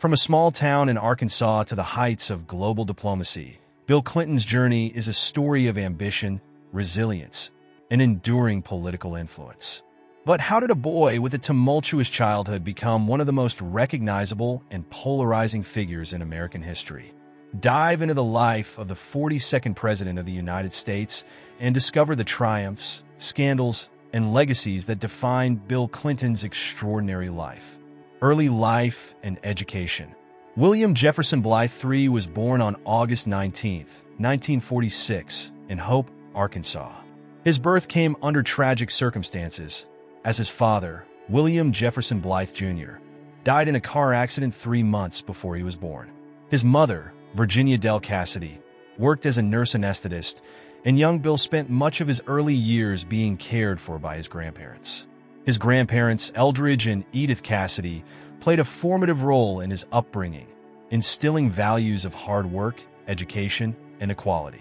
From a small town in Arkansas to the heights of global diplomacy, Bill Clinton's journey is a story of ambition, resilience, and enduring political influence. But how did a boy with a tumultuous childhood become one of the most recognizable and polarizing figures in American history? Dive into the life of the 42nd President of the United States and discover the triumphs, scandals, and legacies that define Bill Clinton's extraordinary life. Early life and education. William Jefferson Blythe III was born on August 19, 1946, in Hope, Arkansas. His birth came under tragic circumstances, as his father, William Jefferson Blythe Jr., died in a car accident 3 months before he was born. His mother, Virginia Dell Cassidy, worked as a nurse anesthetist, and young Bill spent much of his early years being cared for by his grandparents. His grandparents, Eldridge and Edith Cassidy, played a formative role in his upbringing, instilling values of hard work, education, and equality.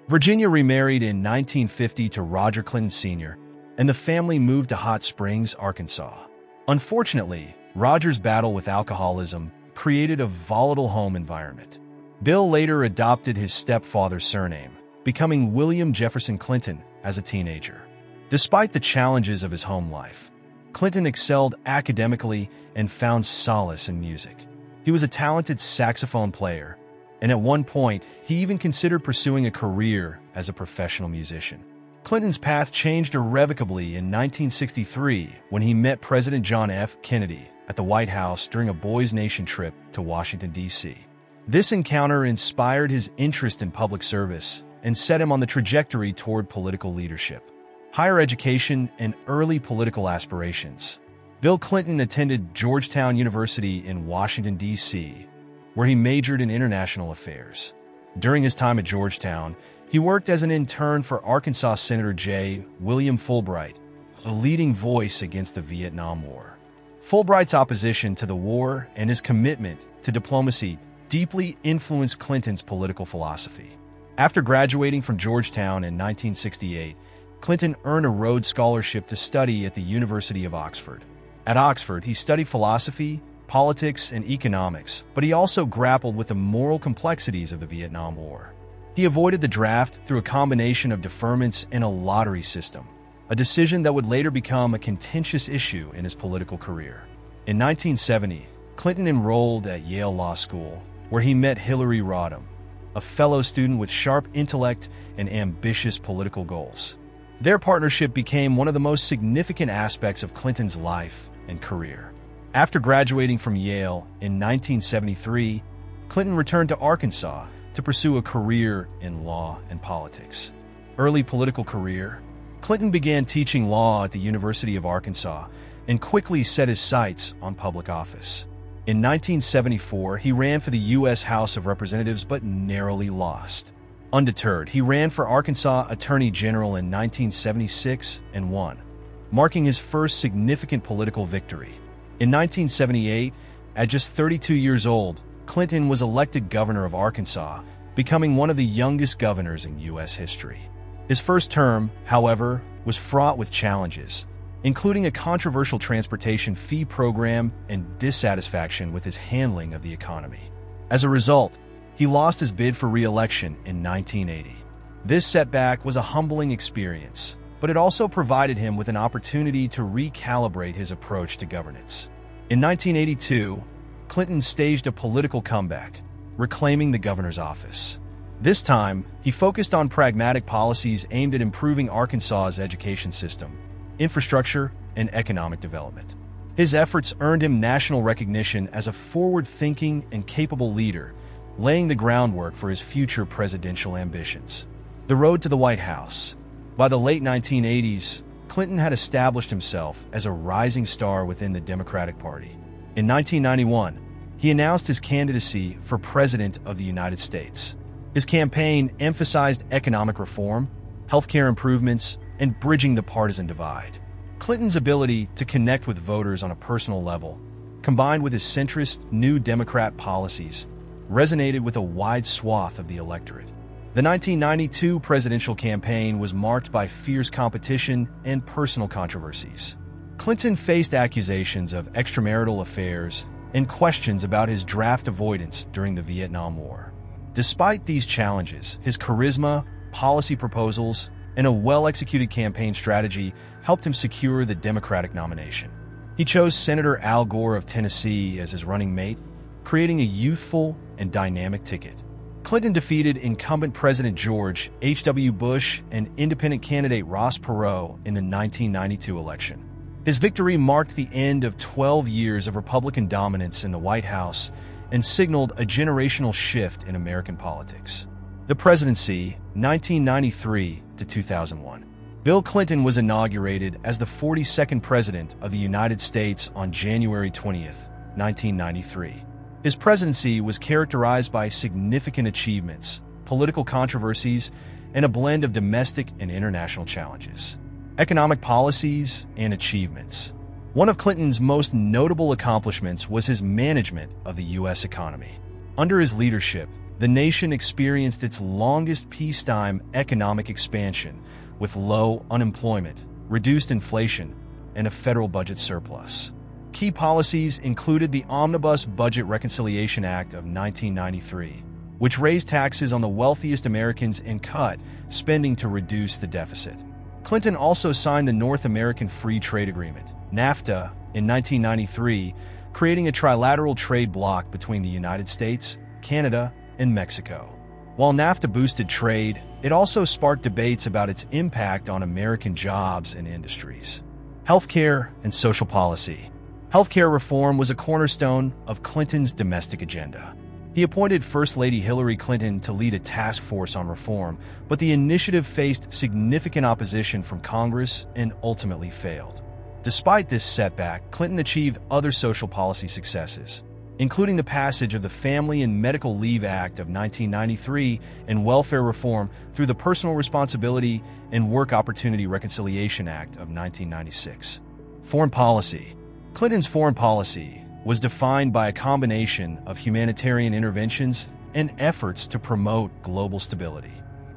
Virginia remarried in 1950 to Roger Clinton Sr., and the family moved to Hot Springs, Arkansas. Unfortunately, Roger's battle with alcoholism created a volatile home environment. Bill later adopted his stepfather's surname, becoming William Jefferson Clinton as a teenager. Despite the challenges of his home life, Clinton excelled academically and found solace in music. He was a talented saxophone player, and at one point, he even considered pursuing a career as a professional musician. Clinton's path changed irrevocably in 1963 when he met President John F. Kennedy at the White House during a Boys Nation trip to Washington, D.C. This encounter inspired his interest in public service and set him on the trajectory toward political leadership. Higher education, and early political aspirations. Bill Clinton attended Georgetown University in Washington, D.C., where he majored in international affairs. During his time at Georgetown, he worked as an intern for Arkansas Senator J. William Fulbright, a leading voice against the Vietnam War. Fulbright's opposition to the war and his commitment to diplomacy deeply influenced Clinton's political philosophy. After graduating from Georgetown in 1968, Clinton earned a Rhodes Scholarship to study at the University of Oxford. At Oxford, he studied philosophy, politics, and economics, but he also grappled with the moral complexities of the Vietnam War. He avoided the draft through a combination of deferments and a lottery system, a decision that would later become a contentious issue in his political career. In 1970, Clinton enrolled at Yale Law School, where he met Hillary Rodham, a fellow student with sharp intellect and ambitious political goals. Their partnership became one of the most significant aspects of Clinton's life and career. After graduating from Yale in 1973, Clinton returned to Arkansas to pursue a career in law and politics. Early political career, Clinton began teaching law at the University of Arkansas and quickly set his sights on public office. In 1974, he ran for the U.S. House of Representatives but narrowly lost. Undeterred, he ran for Arkansas Attorney General in 1976 and won, marking his first significant political victory. In 1978, at just 32 years old, Clinton was elected governor of Arkansas, becoming one of the youngest governors in U.S. history. His first term, however, was fraught with challenges, including a controversial transportation fee program and dissatisfaction with his handling of the economy. As a result, he lost his bid for re-election in 1980. This setback was a humbling experience, but it also provided him with an opportunity to recalibrate his approach to governance. In 1982, Clinton staged a political comeback, reclaiming the governor's office. This time, he focused on pragmatic policies aimed at improving Arkansas's education system, infrastructure, and economic development. His efforts earned him national recognition as a forward-thinking and capable leader, laying the groundwork for his future presidential ambitions. The road to the White House. By the late 1980s, Clinton had established himself as a rising star within the Democratic Party. In 1991, he announced his candidacy for President of the United States. His campaign emphasized economic reform, healthcare improvements, and bridging the partisan divide. Clinton's ability to connect with voters on a personal level, combined with his centrist New Democrat policies, resonated with a wide swath of the electorate. The 1992 presidential campaign was marked by fierce competition and personal controversies. Clinton faced accusations of extramarital affairs and questions about his draft avoidance during the Vietnam War. Despite these challenges, his charisma, policy proposals, and a well-executed campaign strategy helped him secure the Democratic nomination. He chose Senator Al Gore of Tennessee as his running mate, creating a youthful and dynamic ticket. Clinton defeated incumbent President George H.W. Bush and independent candidate Ross Perot in the 1992 election. His victory marked the end of 12 years of Republican dominance in the White House and signaled a generational shift in American politics. The presidency, 1993 to 2001. Bill Clinton was inaugurated as the 42nd President of the United States on January 20th, 1993. His presidency was characterized by significant achievements, political controversies, and a blend of domestic and international challenges. Economic policies and achievements. One of Clinton's most notable accomplishments was his management of the U.S. economy. Under his leadership, the nation experienced its longest peacetime economic expansion, with low unemployment, reduced inflation, and a federal budget surplus. Key policies included the Omnibus Budget Reconciliation Act of 1993, which raised taxes on the wealthiest Americans and cut spending to reduce the deficit. Clinton also signed the North American Free Trade Agreement, NAFTA, in 1993, creating a trilateral trade bloc between the United States, Canada, and Mexico. While NAFTA boosted trade, it also sparked debates about its impact on American jobs and industries. Healthcare and social policy. Healthcare reform was a cornerstone of Clinton's domestic agenda. He appointed First Lady Hillary Clinton to lead a task force on reform, but the initiative faced significant opposition from Congress and ultimately failed. Despite this setback, Clinton achieved other social policy successes, including the passage of the Family and Medical Leave Act of 1993 and welfare reform through the Personal Responsibility and Work Opportunity Reconciliation Act of 1996. Foreign policy. Clinton's foreign policy was defined by a combination of humanitarian interventions and efforts to promote global stability.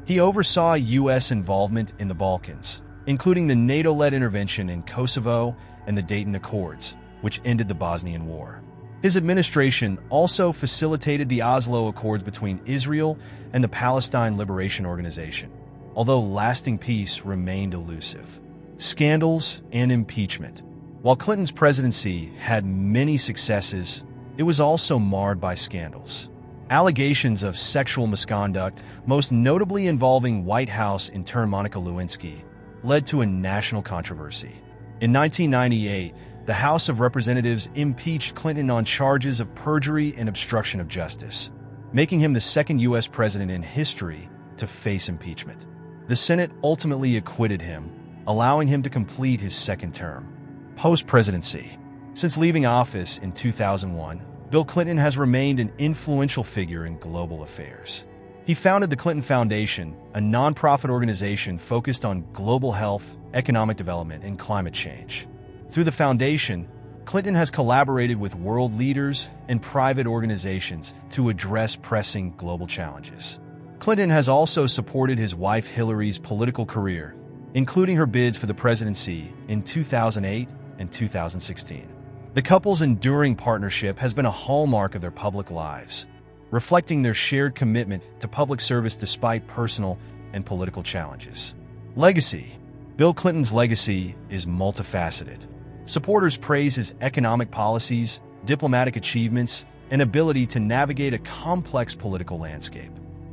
He oversaw U.S. involvement in the Balkans, including the NATO-led intervention in Kosovo and the Dayton Accords, which ended the Bosnian War. His administration also facilitated the Oslo Accords between Israel and the Palestine Liberation Organization, although lasting peace remained elusive. Scandals and impeachment. While Clinton's presidency had many successes, it was also marred by scandals. Allegations of sexual misconduct, most notably involving White House intern Monica Lewinsky, led to a national controversy. In 1998, the House of Representatives impeached Clinton on charges of perjury and obstruction of justice, making him the second U.S. president in history to face impeachment. The Senate ultimately acquitted him, allowing him to complete his second term. Post-presidency. Since leaving office in 2001, Bill Clinton has remained an influential figure in global affairs. He founded the Clinton Foundation, a nonprofit organization focused on global health, economic development, and climate change. Through the foundation, Clinton has collaborated with world leaders and private organizations to address pressing global challenges. Clinton has also supported his wife Hillary's political career, including her bids for the presidency in 2008 and 2016. The couple's enduring partnership has been a hallmark of their public lives, reflecting their shared commitment to public service despite personal and political challenges. Legacy. Bill Clinton's legacy is multifaceted. Supporters praise his economic policies, diplomatic achievements, and ability to navigate a complex political landscape.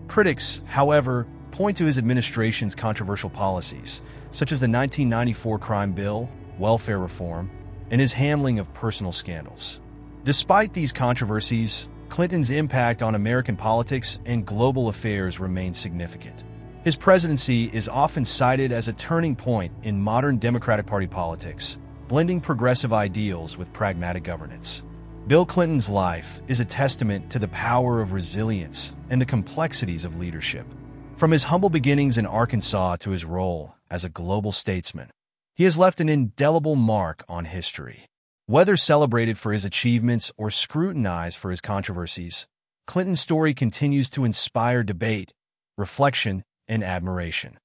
Critics, however, point to his administration's controversial policies, such as the 1994 crime bill, welfare reform, and his handling of personal scandals. Despite these controversies, Clinton's impact on American politics and global affairs remains significant. His presidency is often cited as a turning point in modern Democratic Party politics, blending progressive ideals with pragmatic governance. Bill Clinton's life is a testament to the power of resilience and the complexities of leadership. From his humble beginnings in Arkansas to his role as a global statesman, he has left an indelible mark on history. Whether celebrated for his achievements or scrutinized for his controversies, Clinton's story continues to inspire debate, reflection, and admiration.